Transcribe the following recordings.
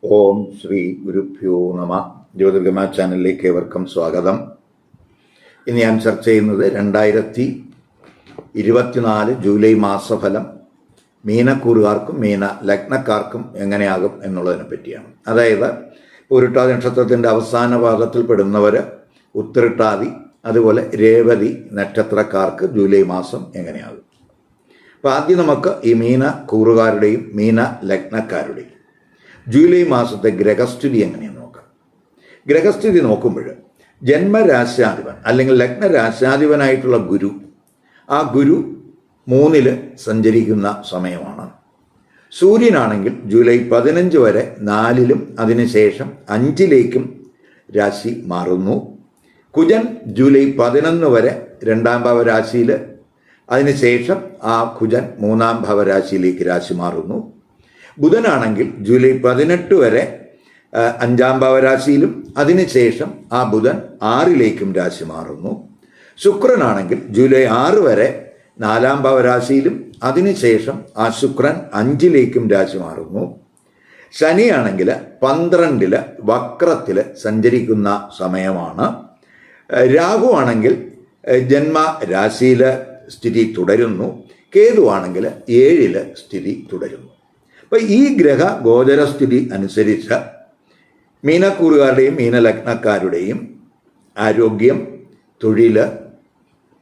ഓം ശ്രീ ഗുരുഭ്യോ നമ. ജ്യോതിർഗമ ചാനലിലേക്ക് ഏവർക്കും സ്വാഗതം. ഇന്ന് ഞാൻ ചർച്ച ചെയ്യുന്നത് 2024 ജൂലൈ മാസഫലം മീനക്കൂറുകാർക്കും മീന ലഗ്നക്കാർക്കും എങ്ങനെയാകും എന്നുള്ളതിനെ പറ്റിയാണ്. അതായത് ഉരുട്ടാതി നക്ഷത്രത്തിൻ്റെ അവസാന ഭാഗത്തിൽ പെടുന്നവർ, ഉത്തരട്ടാതി, അതുപോലെ രേവതി നക്ഷത്രക്കാർക്ക് ജൂലൈ മാസം എങ്ങനെയാകും. അപ്പോൾ ആദ്യം നമുക്ക് ഈ മീന കൂറുകാരുടെയും മീന ലഗ്നക്കാരുടെയും ജൂലൈ മാസത്തെ ഗ്രഹസ്ഥിതി എങ്ങനെയെന്ന് നോക്കാം. ഗ്രഹസ്ഥിതി നോക്കുമ്പോൾ ജന്മരാശ്യാധിപൻ അല്ലെങ്കിൽ ലഗ്നരാശ്യാധിപനായിട്ടുള്ള ഗുരു, ആ ഗുരു 3 സഞ്ചരിക്കുന്ന സമയമാണ്. സൂര്യനാണെങ്കിൽ ജൂലൈ 15 വരെ 4-ലും അതിനുശേഷം 5-ലേക്കും രാശി മാറുന്നു. കുജൻ ജൂലൈ 11 വരെ 2-ാം ഭാവരാശിയിൽ, അതിനുശേഷം ആ കുജൻ 3-ാം ഭാവരാശിയിലേക്ക് രാശി മാറുന്നു. ബുധനാണെങ്കിൽ ജൂലൈ 18 വരെ 5-ാം ഭാവരാശിയിലും അതിനുശേഷം ആ ബുധൻ 6-ലേക്കും രാശി മാറുന്നു. ശുക്രനാണെങ്കിൽ ജൂലൈ 6 വരെ 4-ാം ഭാവരാശിയിലും അതിനുശേഷം ആ ശുക്രൻ 5-ലേക്കും രാശി മാറുന്നു. ശനിയാണെങ്കിൽ 12-ൽ വക്രത്തിൽ സഞ്ചരിക്കുന്ന സമയമാണ്. രാഹു ആണെങ്കിൽ ജന്മരാശിയിൽ സ്ഥിതി തുടരുന്നു. കേതു ആണെങ്കിൽ 7-ൽ സ്ഥിതി തുടരുന്നു. അപ്പോൾ ഈ ഗ്രഹ ഗോചരസ്ഥിതി അനുസരിച്ച് മീനക്കൂറുകാരുടെയും മീനലഗ്നക്കാരുടെയും ആരോഗ്യം, തൊഴിൽ,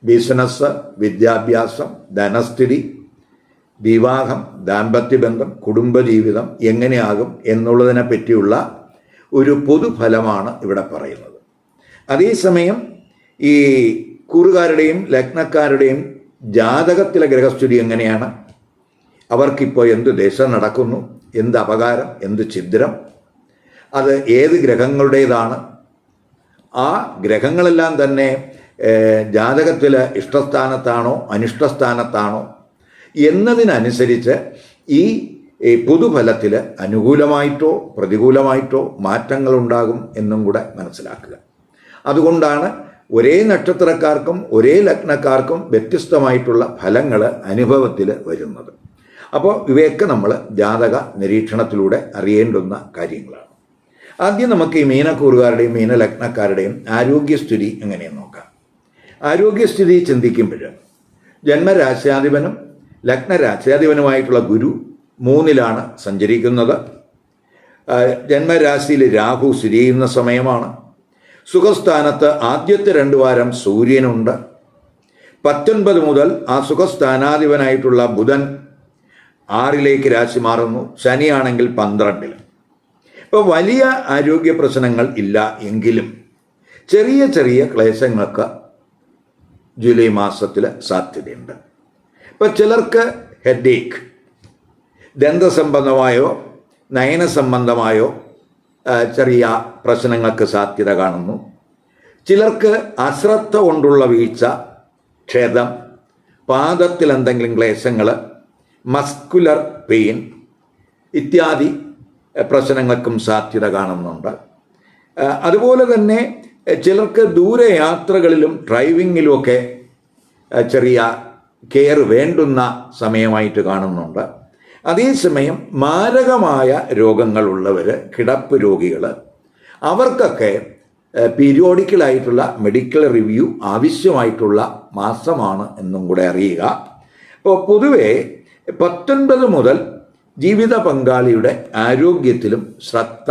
ബിസിനസ്, വിദ്യാഭ്യാസം, ധനസ്ഥിതി, വിവാഹം, ദാമ്പത്യബന്ധം, കുടുംബജീവിതം എങ്ങനെയാകും എന്നുള്ളതിനെ പറ്റിയുള്ള ഒരു പൊതുഫലമാണ് ഇവിടെ പറയുന്നത്. അതേസമയം ഈ കൂറുകാരുടെയും ലഗ്നക്കാരുടെയും ജാതകത്തിലെ ഗ്രഹസ്ഥിതി എങ്ങനെയാണ്, അവർക്കിപ്പോൾ എന്ത് ദശ നടക്കുന്നു, എന്ത് അപകാരം, എന്ത് ഛിദ്രം, അത് ഏത് ഗ്രഹങ്ങളുടേതാണ്, ആ ഗ്രഹങ്ങളെല്ലാം തന്നെ ജാതകത്തിൽ ഇഷ്ടസ്ഥാനത്താണോ അനിഷ്ടസ്ഥാനത്താണോ എന്നതിനനുസരിച്ച് ഈ പൊതുഫലത്തിൽ അനുകൂലമായിട്ടോ പ്രതികൂലമായിട്ടോ മാറ്റങ്ങളുണ്ടാകും എന്നും കൂടെ മനസ്സിലാക്കുക. അതുകൊണ്ടാണ് ഒരേ നക്ഷത്രക്കാർക്കും ഒരേ ലഗ്നക്കാർക്കും വ്യത്യസ്തമായിട്ടുള്ള ഫലങ്ങൾ അനുഭവത്തിൽ വരുന്നത്. അപ്പോൾ ഇവയൊക്കെ നമ്മൾ ജാതക നിരീക്ഷണത്തിലൂടെ അറിയേണ്ടുന്ന കാര്യങ്ങളാണ്. ആദ്യം നമുക്ക് ഈ മീനക്കൂറുകാരുടെയും മീനലഗ്നക്കാരുടെയും ആരോഗ്യസ്ഥിതി എങ്ങനെയെന്ന് നോക്കാം. ആരോഗ്യസ്ഥിതി ചിന്തിക്കുമ്പോൾ ജന്മരാശ്യാധിപനും ലഗ്നരാശ്യാധിപനുമായിട്ടുള്ള ഗുരു 3-ലാണ് സഞ്ചരിക്കുന്നത്. ജന്മരാശിയിൽ രാഹു സ്ഥിതി ചെയ്യുന്ന സമയമാണ്. സുഖസ്ഥാനത്ത് ആദ്യത്തെ 2 വാരം സൂര്യനുണ്ട്. 19 മുതൽ ആ സുഖസ്ഥാനാധിപനായിട്ടുള്ള ബുധൻ 6-ലേക്ക് രാശി മാറുന്നു. ശനിയാണെങ്കിൽ 12-ൽ. ഇപ്പോൾ വലിയ ആരോഗ്യ പ്രശ്നങ്ങൾ ഇല്ല എങ്കിലും ചെറിയ ചെറിയ ക്ലേശങ്ങൾക്ക് ജൂലൈ മാസത്തിൽ സാധ്യതയുണ്ട്. ഇപ്പോൾ ചിലർക്ക് ഹെഡേക്ക്, ദന്തസംബന്ധമായോ നയനസംബന്ധമായോ ചെറിയ പ്രശ്നങ്ങൾക്ക് സാധ്യത കാണുന്നു. ചിലർക്ക് അശ്രദ്ധ കൊണ്ടുള്ള വീഴ്ച, ക്ഷതം, പാദത്തിൽ എന്തെങ്കിലും ക്ലേശങ്ങൾ, മസ്കുലർ പെയിൻ ഇത്യാദി പ്രശ്നങ്ങൾക്കും സാധ്യത കാണുന്നുണ്ട്. അതുപോലെ തന്നെ ചിലർക്ക് ദൂരയാത്രകളിലും ഡ്രൈവിങ്ങിലുമൊക്കെ ചെറിയ കെയർ വേണ്ടുന്ന സമയമായിട്ട് കാണുന്നുണ്ട്. അതേസമയം മാരകമായ രോഗങ്ങളുള്ളവർ, കിടപ്പ് രോഗികൾ, അവർക്കൊക്കെ പീരിയോഡിക്കലായിട്ടുള്ള മെഡിക്കൽ റിവ്യൂ ആവശ്യമായിട്ടുള്ള മാസമാണ് എന്നും കൂടെ അറിയുക. അപ്പോൾ പൊതുവേ 19 മുതൽ ജീവിത പങ്കാളിയുടെ ആരോഗ്യത്തിലും ശ്രദ്ധ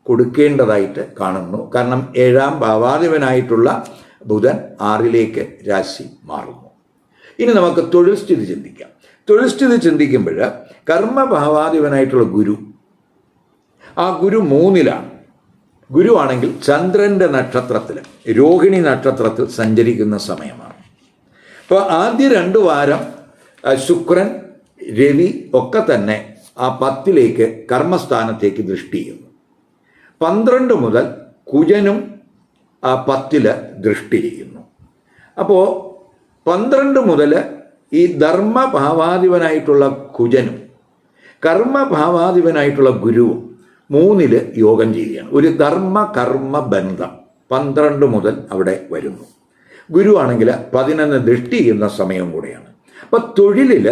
കൊടുക്കേണ്ടതായിട്ട് കാണുന്നു. കാരണം 7-ാം ഭാവാധിപനായിട്ടുള്ള ബുധൻ 6-ലേക്ക് രാശി മാറുന്നു. ഇനി നമുക്ക് തൊഴിൽ സ്ഥിതി ചിന്തിക്കാം. തൊഴിൽ സ്ഥിതി ചിന്തിക്കുമ്പോൾ കർമ്മഭാവാധിപനായിട്ടുള്ള ഗുരു, ആ ഗുരു 3-ലാണ്. ഗുരു ആണെങ്കിൽ ചന്ദ്രൻ്റെ നക്ഷത്രത്തിൽ, രോഹിണി നക്ഷത്രത്തിൽ സഞ്ചരിക്കുന്ന സമയമാണ്. അപ്പോൾ ആദ്യ 2 വാരം ശുക്രൻ, രവി ഒക്കെ തന്നെ ആ 10-ലേക്ക് കർമ്മസ്ഥാനത്തേക്ക് ദൃഷ്ടി ചെയ്യുന്നു. 12 മുതൽ കുജനും ആ 10-ൽ ദൃഷ്ടി ചെയ്യുന്നു. അപ്പോൾ 12 മുതൽ ഈ ധർമ്മഭാവാധിപനായിട്ടുള്ള കുജനും കർമ്മഭാവാധിപനായിട്ടുള്ള ഗുരുവും 3-ൽ യോഗം ചെയ്യുകയാണ്. ഒരു ധർമ്മ കർമ്മ ബന്ധം 12 മുതൽ അവിടെ വരുന്നു. ഗുരു ആണെങ്കിൽ 11 ദൃഷ്ടി ചെയ്യുന്ന സമയം കൂടെയാണ്. അപ്പോൾ തൊഴിലിൽ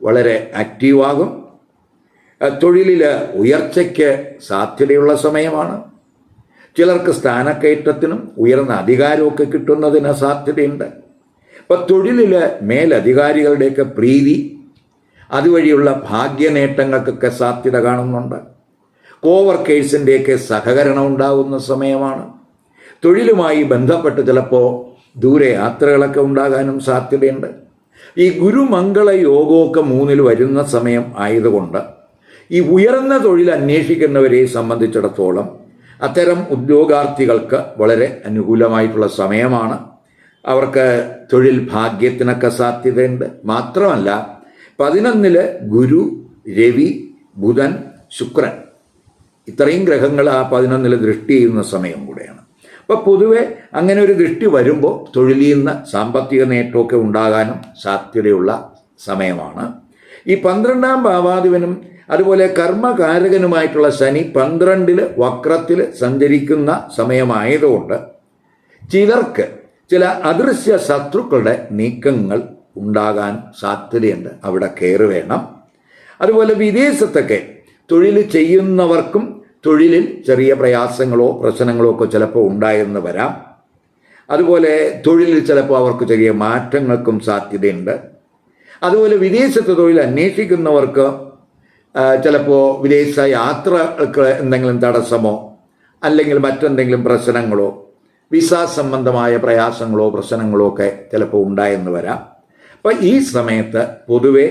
വളരെ ആക്റ്റീവാകും. തൊഴിലിൽ ഉയർച്ചയ്ക്ക് സാധ്യതയുള്ള സമയമാണ്. ചിലർക്ക് സ്ഥാനക്കയറ്റത്തിനും ഉയർന്ന അധികാരമൊക്കെ കിട്ടുന്നതിന് സാധ്യതയുണ്ട്. അപ്പോൾ തൊഴിലിൽ മേലധികാരികളുടെയൊക്കെ പ്രീതി, അതുവഴിയുള്ള ഭാഗ്യനേട്ടങ്ങൾക്കൊക്കെ സാധ്യത കാണുന്നുണ്ട്. കോവർക്കേഴ്സിൻ്റെയൊക്കെ സഹകരണം ഉണ്ടാകുന്ന സമയമാണ്. തൊഴിലുമായി ബന്ധപ്പെട്ട് ചിലപ്പോൾ ദൂരെ യാത്രകളൊക്കെ ഉണ്ടാകാനും സാധ്യതയുണ്ട്. ഈ ഗുരുമംഗള യോഗമൊക്കെ 3-ൽ വരുന്ന സമയം ആയതുകൊണ്ട് ഈ ഉയർന്ന തൊഴിൽ അന്വേഷിക്കുന്നവരെ സംബന്ധിച്ചിടത്തോളം അത്തരം ഉദ്യോഗാർത്ഥികൾക്ക് വളരെ അനുകൂലമായിട്ടുള്ള സമയമാണ്. അവർക്ക് തൊഴിൽ ഭാഗ്യത്തിനൊക്കെ സാധ്യതയുണ്ട്. മാത്രമല്ല 11-ൽ ഗുരു, രവി, ബുധൻ, ശുക്രൻ ഇത്രയും ഗ്രഹങ്ങൾ ആ 11-ൽ ദൃഷ്ടി ചെയ്യുന്ന സമയം കൂടെയാണ്. അപ്പോൾ പൊതുവെ അങ്ങനെ ഒരു ദൃഷ്ടി വരുമ്പോൾ തൊഴിലിൽ നിന്ന് സാമ്പത്തിക നേട്ടമൊക്കെ ഉണ്ടാകാനും സാധ്യതയുള്ള സമയമാണ്. ഈ 12-ാം ഭാവാധിപനും അതുപോലെ കർമ്മകാരകനുമായിട്ടുള്ള ശനി 12-ൽ വക്രത്തിൽ സഞ്ചരിക്കുന്ന സമയമായതുകൊണ്ട് ചിലർക്ക് ചില അദൃശ്യ ശത്രുക്കളുടെ നീക്കങ്ങൾ ഉണ്ടാകാൻ സാധ്യതയുണ്ട്. അവിടെ കെയർ വേണം. അതുപോലെ വിദേശത്തൊക്കെ തൊഴിൽ ചെയ്യുന്നവർക്കും തൊഴിലിൽ ചെറിയ പ്രയാസങ്ങളോ പ്രശ്നങ്ങളോ ഒക്കെ ചിലപ്പോൾ ഉണ്ടായെന്ന് വരാം. അതുപോലെ തൊഴിലിൽ ചിലപ്പോൾ അവർക്ക് ചെറിയ മാറ്റങ്ങൾക്കും സാധ്യതയുണ്ട്. അതുപോലെ വിദേശത്ത് തൊഴിൽ അന്വേഷിക്കുന്നവർക്ക് ചിലപ്പോൾ വിദേശ യാത്രകൾക്ക് എന്തെങ്കിലും തടസ്സമോ അല്ലെങ്കിൽ മറ്റെന്തെങ്കിലും പ്രശ്നങ്ങളോ വിസ സംബന്ധമായ പ്രയാസങ്ങളോ പ്രശ്നങ്ങളോ ഒക്കെ ചിലപ്പോൾ ഉണ്ടായെന്ന് വരാം. അപ്പോൾ ഈ സമയത്ത് പൊതുവെ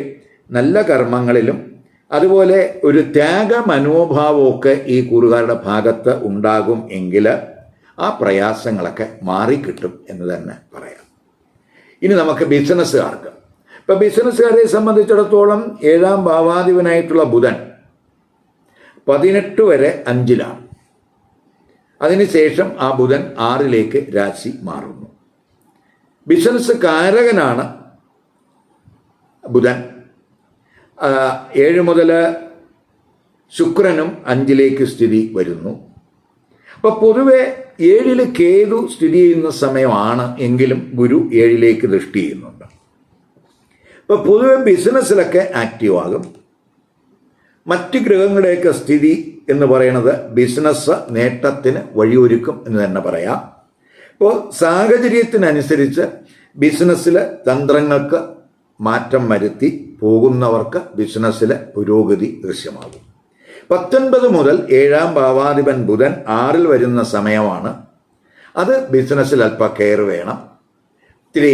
നല്ല കർമ്മങ്ങളിലും അതുപോലെ ഒരു ത്യാഗ മനോഭാവമൊക്കെ ഈ കൂറുകാരുടെ ഭാഗത്ത് ഉണ്ടാകും എങ്കിൽ ആ പ്രയാസങ്ങളൊക്കെ മാറിക്കിട്ടും എന്ന് തന്നെ പറയാം. ഇനി നമുക്ക് ബിസിനസ്സുകാർക്ക്, ഇപ്പം ബിസിനസ്സുകാരെ സംബന്ധിച്ചിടത്തോളം 7-ാം ഭാവാധിപനായിട്ടുള്ള ബുധൻ 18 വരെ 5-ലാണ്. അതിനുശേഷം ആ ബുധൻ 6-ലേക്ക് രാശി മാറുന്നു. ബിസിനസ് കാരകനാണ് ബുധൻ. 7 മുതൽ ശുക്രനും 5-ലേക്ക് സ്ഥിതി വരുന്നു. അപ്പോൾ പൊതുവെ 7-ൽ കേതു സ്ഥിതി ചെയ്യുന്ന സമയമാണ് എങ്കിലും ഗുരു 7-ലേക്ക് ദൃഷ്ടി ചെയ്യുന്നുണ്ട്. അപ്പോൾ പൊതുവെ ബിസിനസ്സിലൊക്കെ ആക്റ്റീവ് ആകും. മറ്റ് ഗ്രഹങ്ങളുടെയൊക്കെ സ്ഥിതി എന്ന് പറയുന്നത് ബിസിനസ് നേട്ടത്തിന് വഴിയൊരുക്കും എന്ന് തന്നെ പറയാം. ഇപ്പോൾ സാഹചര്യത്തിനനുസരിച്ച് ബിസിനസ്സിലെ തന്ത്രങ്ങൾക്ക് മാറ്റം വരുത്തി പോകുന്നവർക്ക് ബിസിനസ്സിലെ പുരോഗതി ദൃശ്യമാകും. 19 മുതൽ 7-ാം ഭാവാധിപൻ ബുധൻ 6-ൽ വരുന്ന സമയമാണ്. അത് ബിസിനസ്സിൽ അല്പം കെയർ വേണം. ഇത്തിരി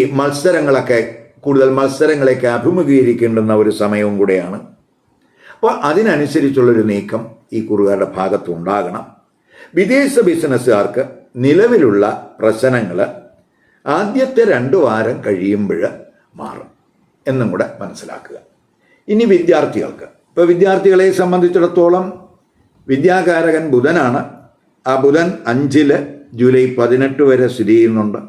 കൂടുതൽ മത്സരങ്ങളൊക്കെ അഭിമുഖീകരിക്കേണ്ടുന്ന ഒരു സമയവും കൂടെയാണ്. അപ്പോൾ അതിനനുസരിച്ചുള്ളൊരു നീക്കം ഈ കുറുകാരുടെ ഭാഗത്ത് ഉണ്ടാകണം. വിദേശ ബിസിനസ്സുകാർക്ക് നിലവിലുള്ള പ്രശ്നങ്ങൾ ആദ്യത്തെ 2 വാരം കഴിയുമ്പോൾ മാറും എന്നും കൂടെ മനസ്സിലാക്കുക. ഇനി വിദ്യാർത്ഥികൾക്ക്, ഇപ്പോൾ വിദ്യാർത്ഥികളെ സംബന്ധിച്ചിടത്തോളം വിദ്യാകാരകൻ ബുധനാണ്. ആ ബുധൻ 5-ൽ ജൂലൈ 18 വരെ സ്ഥിതി ചെയ്യുന്നുണ്ട്.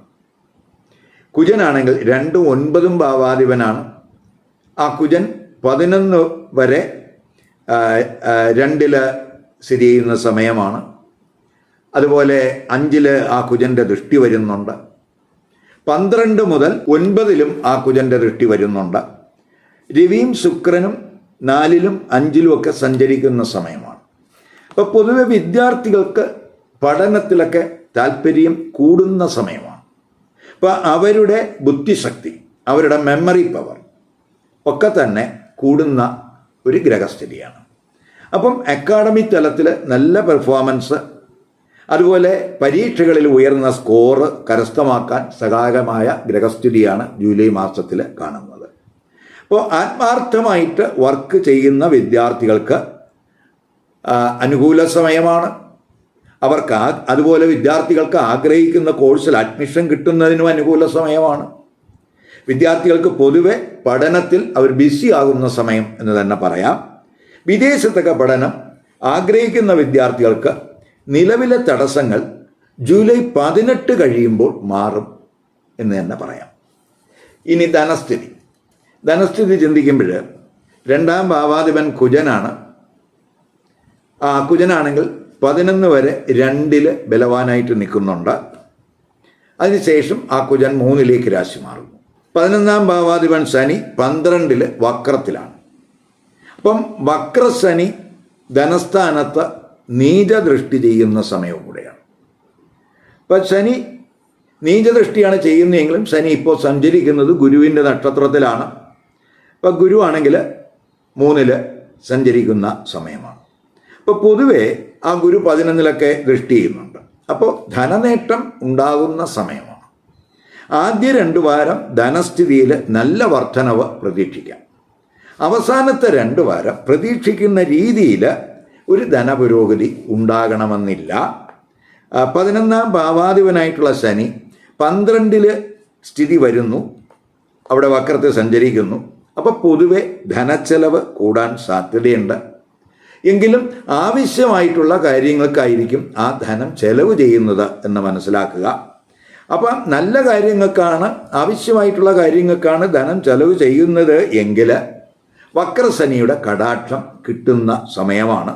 കുജനാണെങ്കിൽ 2-ഉം 9-ഉം ഭാവാധിപനാണ്. ആ കുജൻ 11 വരെ 2-ൽ സ്ഥിതി ചെയ്യുന്ന സമയമാണ്. അതുപോലെ 5-ൽ ആ കുജൻ്റെ ദൃഷ്ടി വരുന്നുണ്ട്. 12 മുതൽ 9-ലും ആ കുജൻ്റെ ദൃഷ്ടി വരുന്നുണ്ട്. രവിയും ശുക്രനും 4-ലും 5-ലും ഒക്കെ സഞ്ചരിക്കുന്ന സമയമാണ്. അപ്പോൾ പൊതുവെ വിദ്യാർത്ഥികൾക്ക് പഠനത്തിലൊക്കെ താല്പര്യം കൂടുന്ന സമയമാണ്. അപ്പോൾ അവരുടെ ബുദ്ധിശക്തി, അവരുടെ മെമ്മറി പവർ ഒക്കെ തന്നെ കൂടുന്ന ഒരു ഗ്രഹസ്ഥിതിയാണ്. അപ്പം അക്കാഡമിക് തലത്തിൽ നല്ല പെർഫോമൻസ്, അതുപോലെ പരീക്ഷകളിൽ ഉയർന്ന സ്കോർ കരസ്ഥമാക്കാൻ സഹായകമായ ഗ്രഹസ്ഥിതിയാണ് ജൂലൈ മാസത്തിൽ കാണുന്നത്. അപ്പോൾ ആത്മാർത്ഥമായിട്ട് വർക്ക് ചെയ്യുന്ന വിദ്യാർത്ഥികൾക്ക് അനുകൂല സമയമാണ്. അവർക്ക് അതുപോലെ വിദ്യാർത്ഥികൾക്ക് ആഗ്രഹിക്കുന്ന കോഴ്സിൽ അഡ്മിഷൻ കിട്ടുന്നതിനും അനുകൂല സമയമാണ്. വിദ്യാർത്ഥികൾക്ക് പൊതുവെ പഠനത്തിൽ അവർ ബിസി ആകുന്ന സമയം എന്ന് തന്നെ പറയാം. വിദേശത്തൊക്കെ പഠനം ആഗ്രഹിക്കുന്ന വിദ്യാർത്ഥികൾക്ക് നിലവിലെ തടസ്സങ്ങൾ ജൂലൈ 18 കഴിയുമ്പോൾ മാറും എന്ന് തന്നെ പറയാം. ഇനി ധനസ്ഥിതി ചിന്തിക്കുമ്പോൾ 2-ാം ഭാവാധിപൻ കുജനാണ്. കുജനാണെങ്കിൽ 11 വരെ 2-ൽ ബലവാനായിട്ട് നിൽക്കുന്നുണ്ട്. അതിനുശേഷം ആ കുജൻ 3-ലേക്ക് രാശി മാറുന്നു. 11-ാം ഭാവാധിപൻ ശനി 12-ൽ വക്രത്തിലാണ്. അപ്പം വക്രശനി ധനസ്ഥാനത്ത് നീചദൃഷ്ടി ചെയ്യുന്ന സമയവും കൂടെയാണ്. അപ്പം ശനി നീചദൃഷ്ടിയാണ് ചെയ്യുന്നതെങ്കിലും ശനി ഇപ്പോൾ സഞ്ചരിക്കുന്നത് ഗുരുവിൻ്റെ നക്ഷത്രത്തിലാണ്. അപ്പം ഗുരു ആണെങ്കിൽ 3 സഞ്ചരിക്കുന്ന സമയമാണ്. അപ്പോൾ പൊതുവെ ആ ഗുരു 11 ദൃഷ്ടി ചെയ്യുന്നുണ്ട്. അപ്പോൾ ധനനേട്ടം ഉണ്ടാകുന്ന സമയമാണ്. ആദ്യ 2 വാരം ധനസ്ഥിതിയിൽ നല്ല വർധനവ് പ്രതീക്ഷിക്കാം. അവസാനത്തെ 2 വാരം പ്രതീക്ഷിക്കുന്ന രീതിയിൽ ഒരു ധനപുരോഗതി ഉണ്ടാകണമെന്നില്ല. 11ാം ഭാവാധിപനായിട്ടുള്ള ശനി 12 സ്ഥിതി വരുന്നു, അവിടെ വക്രത്തിൽ സഞ്ചരിക്കുന്നു. അപ്പോൾ പൊതുവെ ധനച്ചെലവ് കൂടാൻ സാധ്യതയുണ്ട്. എങ്കിലും ആവശ്യമായിട്ടുള്ള കാര്യങ്ങൾക്കായിരിക്കും ആ ധനം ചെലവ് ചെയ്യുന്നത് എന്ന് മനസ്സിലാക്കുക. അപ്പം നല്ല കാര്യങ്ങൾക്കാണ്, ആവശ്യമായിട്ടുള്ള കാര്യങ്ങൾക്കാണ് ധനം ചെലവ് ചെയ്യുന്നത് എങ്കിൽ വക്രശനിയുടെ കടാക്ഷം കിട്ടുന്ന സമയമാണ്.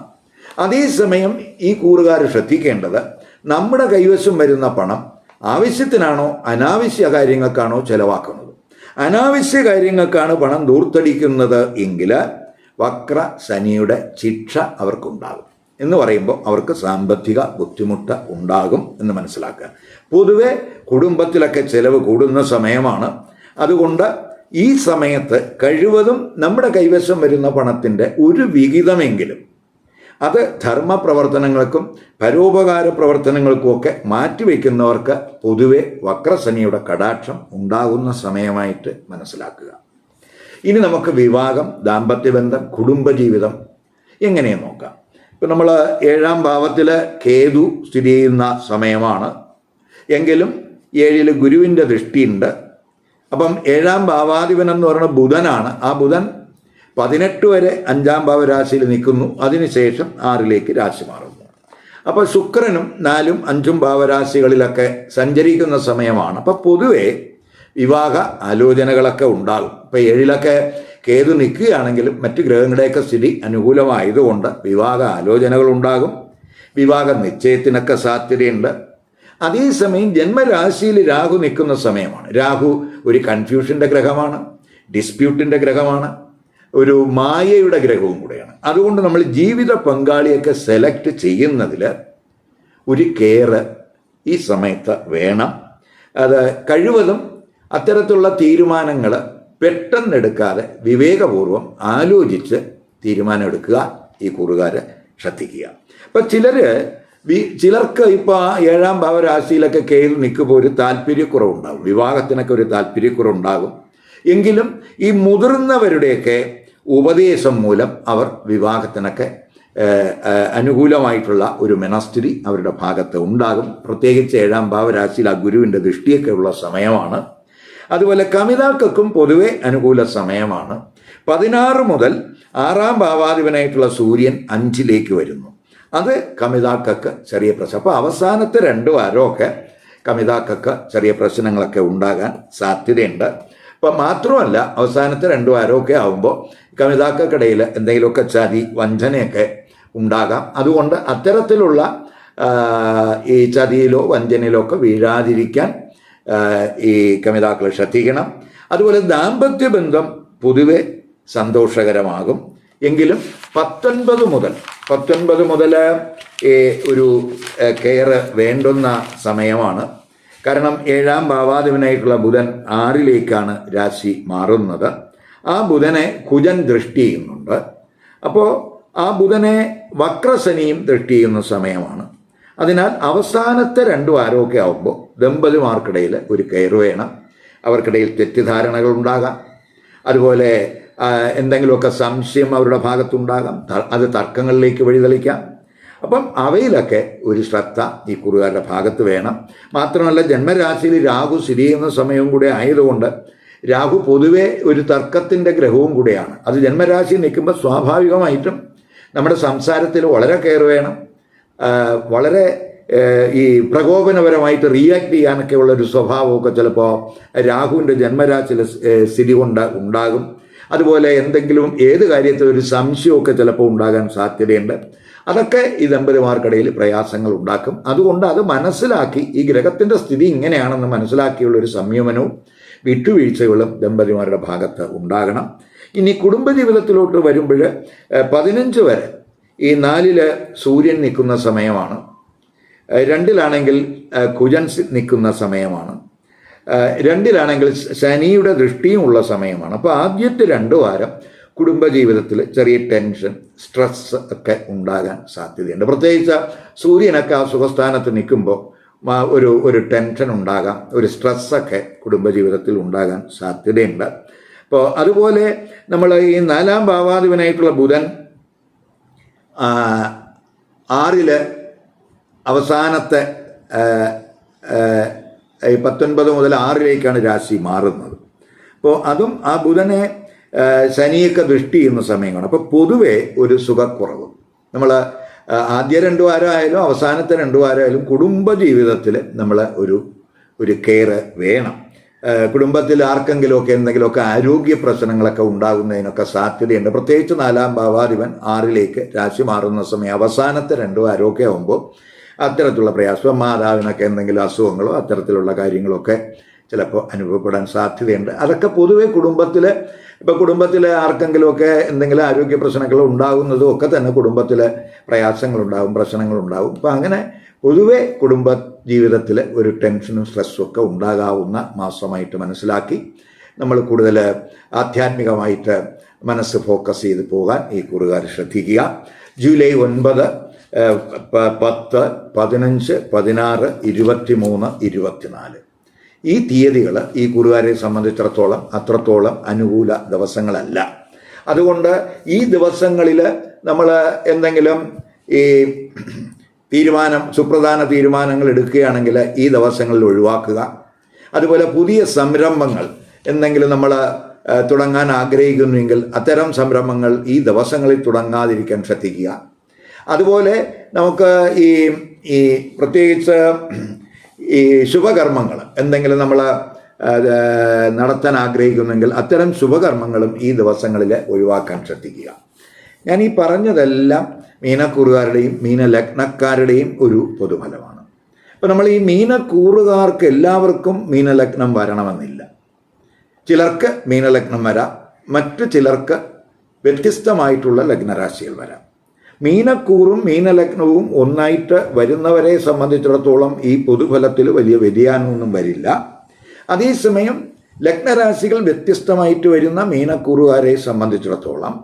അതേസമയം ഈ കൂറുകാർ ശ്രദ്ധിക്കേണ്ടത്, നമ്മുടെ കൈവശം വരുന്ന പണം ആവശ്യത്തിനാണോ അനാവശ്യ കാര്യങ്ങൾക്കാണോ ചെലവാക്കുന്നത്. അനാവശ്യ കാര്യങ്ങൾക്കാണ് പണം ദൂർത്തടിക്കുന്നത് എങ്കിൽ വക്ര ശനിയുടെ ശിക്ഷ അവർക്കുണ്ടാകും. എന്ന് പറയുമ്പോൾ അവർക്ക് സാമ്പത്തിക ബുദ്ധിമുട്ട് ഉണ്ടാകും എന്ന് മനസ്സിലാക്കുക. പൊതുവെ കുടുംബത്തിലൊക്കെ ചെലവ് കൂടുന്ന സമയമാണ്. അതുകൊണ്ട് ഈ സമയത്ത് കഴിവതും നമ്മുടെ കൈവശം വരുന്ന പണത്തിൻ്റെ ഒരു വിഹിതമെങ്കിലും അത് ധർമ്മപ്രവർത്തനങ്ങൾക്കും പരോപകാര പ്രവർത്തനങ്ങൾക്കുമൊക്കെ മാറ്റിവെക്കുന്നവർക്ക് പൊതുവെ വക്രശനിയുടെ കടാക്ഷം ഉണ്ടാകുന്ന സമയമായിട്ട് മനസ്സിലാക്കുക. ഇനി നമുക്ക് വിവാഹം, ദാമ്പത്യബന്ധം, കുടുംബജീവിതം എങ്ങനെയെന്ന് നോക്കാം. ഇപ്പം നമ്മൾ 7ാം ഭാവത്തിൽ കേതു സ്ഥിതി ചെയ്യുന്ന സമയമാണ്. എങ്കിലും 7ൽ ഗുരുവിൻ്റെ ദൃഷ്ടിയുണ്ട്. അപ്പം 7ാം ഭാവാധിപൻ എന്ന് പറയുന്നത് ബുധനാണ്. ആ ബുധൻ 18 വരെ 5ാം ഭാവരാശിയിൽ നിൽക്കുന്നു. അതിനുശേഷം 6ലേക്ക് രാശി മാറുന്നു. അപ്പോൾ ശുക്രനും 4ഉം 5ഉം ഭാവരാശികളിലൊക്കെ സഞ്ചരിക്കുന്ന സമയമാണ്. അപ്പോൾ പൊതുവെ വിവാഹ ആലോചനകളൊക്കെ ഉണ്ടാകും. ഇപ്പോൾ 7ലൊക്കെ കേതു നിൽക്കുകയാണെങ്കിലും മറ്റ് ഗ്രഹങ്ങളുടെയൊക്കെ സ്ഥിതി അനുകൂലമായതുകൊണ്ട് വിവാഹ ആലോചനകൾ ഉണ്ടാകും. വിവാഹ നിശ്ചയത്തിനൊക്കെ സാധ്യതയുണ്ട്. അതേസമയം ജന്മരാശിയിൽ രാഹു നിൽക്കുന്ന സമയമാണ്. രാഹു ഒരു കൺഫ്യൂഷൻ്റെ ഗ്രഹമാണ്, ഡിസ്പ്യൂട്ടിൻ്റെ ഗ്രഹമാണ്, ഒരു മായയുടെ ഗ്രഹവും കൂടെയാണ്. അതുകൊണ്ട് നമ്മൾ ജീവിത പങ്കാളിയൊക്കെ സെലക്ട് ചെയ്യുന്നതിൽ ഒരു കെയർ ഈ സമയത്ത് വേണം. അത് കഴിവതും അത്തരത്തിലുള്ള തീരുമാനങ്ങൾ പെട്ടെന്നെടുക്കാതെ വിവേകപൂർവം ആലോചിച്ച് തീരുമാനമെടുക്കുക. ഈ കൂറുകാർ ശ്രദ്ധിക്കുക. അപ്പം ചിലർക്ക് ഇപ്പോൾ 7ാം ഭാവരാശിയിലൊക്കെ കേതു നിൽക്കുമ്പോൾ ഒരു താല്പര്യക്കുറവുണ്ടാകും, വിവാഹത്തിനൊക്കെ ഒരു താല്പര്യക്കുറവുണ്ടാകും. എങ്കിലും ഈ മുതിർന്നവരുടെയൊക്കെ ഉപദേശം മൂലം അവർ വിവാഹത്തിനൊക്കെ അനുകൂലമായിട്ടുള്ള ഒരു മനസ്ഥിതി അവരുടെ ഭാഗത്ത് ഉണ്ടാകും. പ്രത്യേകിച്ച് 7ാം ഭാവരാശിയിൽ ആ ഗുരുവിൻ്റെ ദൃഷ്ടിയൊക്കെ ഉള്ള സമയമാണ്. അതുപോലെ കമിതാക്കൾക്കും പൊതുവെ അനുകൂല സമയമാണ്. 16 മുതൽ 6ാം ഭാവാധിപനായിട്ടുള്ള സൂര്യൻ 5ലേക്ക് വരുന്നു. അത് കമിതാക്കൾക്ക് ചെറിയ പ്രശ്നം. അപ്പോൾ അവസാനത്തെ 2 വാരമൊക്കെ കമിതാക്കൾക്ക് ചെറിയ പ്രശ്നങ്ങളൊക്കെ ഉണ്ടാകാൻ സാധ്യതയുണ്ട്. അപ്പം മാത്രമല്ല അവസാനത്തെ 2 വാരമൊക്കെ ആകുമ്പോൾ കമിതാക്കൾക്കിടയിൽ എന്തെങ്കിലുമൊക്കെ ചതി വഞ്ചനയൊക്കെ ഉണ്ടാകാം. അതുകൊണ്ട് അത്തരത്തിലുള്ള ഈ ചതിയിലോ വഞ്ചനയിലോ ഒക്കെ വീഴാതിരിക്കാൻ ഈ കമിതാക്കൾ ശ്രദ്ധിക്കണം. അതുപോലെ ദാമ്പത്യ ബന്ധം പൊതുവെ സന്തോഷകരമാകും. എങ്കിലും 19 മുതൽ ഒരു കെയർ വേണ്ടുന്ന സമയമാണ്. കാരണം 7ാം ഭാവാധിപനായിട്ടുള്ള ബുധൻ 6ലേക്കാണ് രാശി മാറുന്നത്. ആ ബുധനെ കുജൻ ദൃഷ്ടി ചെയ്യുന്നുണ്ട്. അപ്പോൾ ആ ബുധനെ വക്രശനിയും ദൃഷ്ടി ചെയ്യുന്ന സമയമാണ്. അതിനാൽ അവസാനത്തെ 2 വാരമൊക്കെ ആകുമ്പോൾ ദമ്പതിമാർക്കിടയിൽ ഒരു കെയർ വേണം. അവർക്കിടയിൽ തെറ്റിദ്ധാരണകൾ ഉണ്ടാകാം. അതുപോലെ എന്തെങ്കിലുമൊക്കെ സംശയം അവരുടെ ഭാഗത്തുണ്ടാകാം. അത് തർക്കങ്ങളിലേക്ക് വഴിതെളിക്കാം. അപ്പം അവയിലൊക്കെ ഒരു ശ്രദ്ധ ഈ കുറുകാരുടെ ഭാഗത്ത് വേണം. മാത്രമല്ല ജന്മരാശിയിൽ രാഹു സ്ഥിതി ചെയ്യുന്ന സമയവും കൂടെ ആയതുകൊണ്ട് രാഹു പൊതുവെ ഒരു തർക്കത്തിൻ്റെ ഗ്രഹവും കൂടെയാണ്. അത് ജന്മരാശിയിൽ നിൽക്കുമ്പോൾ സ്വാഭാവികമായിട്ടും നമ്മുടെ സംസാരത്തിൽ വളരെ കെയർ വേണം. വളരെ ഈ പ്രകോപനപരമായിട്ട് റിയാക്ട് ചെയ്യാനൊക്കെ ഉള്ളൊരു സ്വഭാവമൊക്കെ ചിലപ്പോൾ രാഹുവിൻ്റെ ജന്മരാശിയിലെ സ്ഥിതി കൊണ്ട് ഉണ്ടാകും. അതുപോലെ എന്തെങ്കിലും ഏത് കാര്യത്തിൽ ഒരു സംശയമൊക്കെ ചിലപ്പോൾ ഉണ്ടാകാൻ സാധ്യതയുണ്ട്. അതൊക്കെ ഈ ദമ്പതിമാർക്കിടയിൽ പ്രയാസങ്ങൾ ഉണ്ടാക്കും. അതുകൊണ്ട് അത് മനസ്സിലാക്കി ഈ ഗ്രഹത്തിൻ്റെ സ്ഥിതി ഇങ്ങനെയാണെന്ന് മനസ്സിലാക്കിയുള്ളൊരു സംയമനവും വിട്ടുവീഴ്ചകളും ദമ്പതിമാരുടെ ഭാഗത്ത് ഉണ്ടാകണം. ഇനി കുടുംബജീവിതത്തിലോട്ട് വരുമ്പോൾ 15 വരെ ഈ 4 സൂര്യൻ നിൽക്കുന്ന സമയമാണ്. 2 കുജൻ നിൽക്കുന്ന സമയമാണ്. 2 ശനിയുടെ ദൃഷ്ടിയുമുള്ള സമയമാണ്. അപ്പോൾ ആദ്യത്തെ 2 വാരം കുടുംബജീവിതത്തിൽ ചെറിയ ടെൻഷൻ, സ്ട്രെസ് ഒക്കെ ഉണ്ടാകാൻ സാധ്യതയുണ്ട്. പ്രത്യേകിച്ച് സൂര്യനൊക്കെ ആ സുഖസ്ഥാനത്ത് നിൽക്കുമ്പോൾ ഒരു ടെൻഷൻ ഉണ്ടാകാം, ഒരു സ്ട്രെസ്സൊക്കെ കുടുംബജീവിതത്തിൽ ഉണ്ടാകാൻ സാധ്യതയുണ്ട്. അപ്പോൾ അതുപോലെ നമ്മൾ ഈ 4-ാം ഭാവാധിപനായിട്ടുള്ള ബുധൻ 6 അവസാനത്തെ 19 മുതൽ 6 രാശി മാറുന്നത്. അപ്പോൾ അതും ആ ബുധനെ ശനിയൊക്കെ ദൃഷ്ടി ചെയ്യുന്ന സമയമാണ്. അപ്പോൾ പൊതുവെ ഒരു സുഖക്കുറവ്, നമ്മൾ ആദ്യ 2 വാരമായാലും അവസാനത്തെ 2 വാരമായാലും കുടുംബജീവിതത്തിൽ നമ്മൾ ഒരു കെയർ വേണം. കുടുംബത്തിൽ ആർക്കെങ്കിലുമൊക്കെ എന്തെങ്കിലുമൊക്കെ ആരോഗ്യ പ്രശ്നങ്ങളൊക്കെ ഉണ്ടാകുന്നതിനൊക്കെ സാധ്യതയുണ്ട്. പ്രത്യേകിച്ച് 4-ാം ഭാവാധിപൻ 6 രാശി മാറുന്ന സമയം അവസാനത്തെ 2 വാരമൊക്കെ ആകുമ്പോൾ അത്തരത്തിലുള്ള പ്രയാസം, മാതാവിനൊക്കെ എന്തെങ്കിലും അസുഖങ്ങളോ അത്തരത്തിലുള്ള കാര്യങ്ങളൊക്കെ ചിലപ്പോൾ അനുഭവപ്പെടാൻ സാധ്യതയുണ്ട്. അതൊക്കെ പൊതുവെ കുടുംബത്തിൽ ആർക്കെങ്കിലുമൊക്കെ എന്തെങ്കിലും ആരോഗ്യ പ്രശ്നങ്ങൾ ഉണ്ടാകുന്നതും ഒക്കെ തന്നെ കുടുംബത്തിൽ പ്രയാസങ്ങളുണ്ടാകും, പ്രശ്നങ്ങളുണ്ടാകും. അപ്പം അങ്ങനെ പൊതുവെ കുടുംബ ജീവിതത്തിൽ ഒരു ടെൻഷനും സ്ട്രെസ്സും ഒക്കെ ഉണ്ടാകാവുന്ന മാസമായിട്ട് മനസ്സിലാക്കി നമ്മൾ കൂടുതൽ ആധ്യാത്മികമായിട്ട് മനസ്സ് ഫോക്കസ് ചെയ്ത് പോകാൻ ഈ കുറുകാർ ശ്രദ്ധിക്കുക. ജൂലൈ 9, 10, 15, 16, 23, 24 ഈ തീയതികൾ ഈ കുറുകാരെ സംബന്ധിച്ചിടത്തോളം അത്രത്തോളം അനുകൂല ദിവസങ്ങളല്ല. അതുകൊണ്ട് ഈ ദിവസങ്ങളിൽ നമ്മൾ എന്തെങ്കിലും ഈ സുപ്രധാന തീരുമാനങ്ങൾ എടുക്കുകയാണെങ്കിൽ ഈ ദിവസങ്ങളിൽ ഒഴിവാക്കുക. അതുപോലെ പുതിയ സംരംഭങ്ങൾ എന്തെങ്കിലും നമ്മൾ തുടങ്ങാൻ ആഗ്രഹിക്കുന്നുവെങ്കിൽ അത്തരം സംരംഭങ്ങൾ ഈ ദിവസങ്ങളിൽ തുടങ്ങാതിരിക്കാൻ ശ്രദ്ധിക്കുക. അതുപോലെ നമുക്ക് ഈ പ്രത്യേകിച്ച് ഈ ശുഭകർമ്മങ്ങൾ എന്തെങ്കിലും നമ്മൾ നടത്താൻ ആഗ്രഹിക്കുന്നെങ്കിൽ അത്തരം ശുഭകർമ്മങ്ങളും ഈ ദിവസങ്ങളിൽ ഒഴിവാക്കാൻ ശ്രദ്ധിക്കുക. ഞാൻ ഈ പറഞ്ഞതെല്ലാം മീനക്കൂറുകാരുടെയും മീനലഗ്നക്കാരുടെയും ഒരു പൊതുഫലമാണ്. അപ്പോൾ നമ്മൾ ഈ മീനക്കൂറുകാർക്ക് എല്ലാവർക്കും മീനലഗ്നം വരണമെന്നില്ല. ചിലർക്ക് മീനലഗ്നം വരാം, മറ്റു ചിലർക്ക് വ്യത്യസ്തമായിട്ടുള്ള ലഗ്നരാശികൾ വരാം. മീനക്കൂറും മീനലഗ്നവും ഒന്നായിട്ട് വരുന്നവരെ സംബന്ധിച്ചിടത്തോളം ഈ പൊതുഫലത്തിൽ വലിയ വ്യതിയാനമൊന്നും വരില്ല. അതേസമയം ലഗ്നരാശികൾ വ്യത്യസ്തമായിട്ട് വരുന്ന മീനക്കൂറുകാരെ സംബന്ധിച്ചിടത്തോളം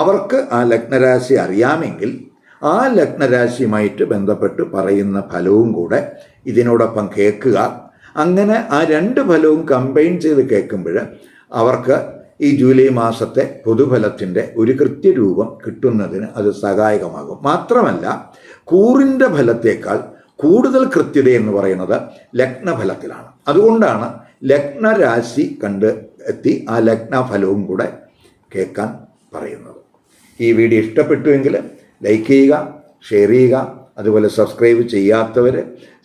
അവർക്ക് ആ ലഗ്നരാശി അറിയാമെങ്കിൽ ആ ലഗ്നരാശിയുമായിട്ട് ബന്ധപ്പെട്ട് പറയുന്ന ഫലവും കൂടെ ഇതിനോടൊപ്പം കേൾക്കുക. അങ്ങനെ ആ 2 ഫലവും കമ്പൈൻ ചെയ്ത് കേൾക്കുമ്പോൾ അവർക്ക് ഈ ജൂലൈ മാസത്തെ പൊതുഫലത്തിൻ്റെ ഒരു കൃത്യരൂപം കിട്ടുന്നതിന് അത് സഹായകമാകും. മാത്രമല്ല, കൂറിൻ്റെ ഫലത്തേക്കാൾ കൂടുതൽ കൃത്യത എന്ന് പറയുന്നത് ലഗ്നഫലത്തിലാണ്. അതുകൊണ്ടാണ് ലഗ്നരാശി കണ്ട് എത്തി ആ ലഗ്നഫലവും കൂടെ കേൾക്കാൻ പറയുന്നത്. ഈ വീഡിയോ ഇഷ്ടപ്പെട്ടുവെങ്കിൽ ലൈക്ക് ചെയ്യുക, ഷെയർ ചെയ്യുക. അതുപോലെ സബ്സ്ക്രൈബ് ചെയ്യാത്തവർ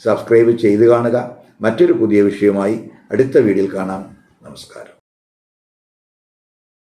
സബ്സ്ക്രൈബ് ചെയ്ത് കാണുക. മറ്റൊരു പുതിയ വിഷയമായി അടുത്ത വീഡിയോയിൽ കാണാം. നമസ്കാരം.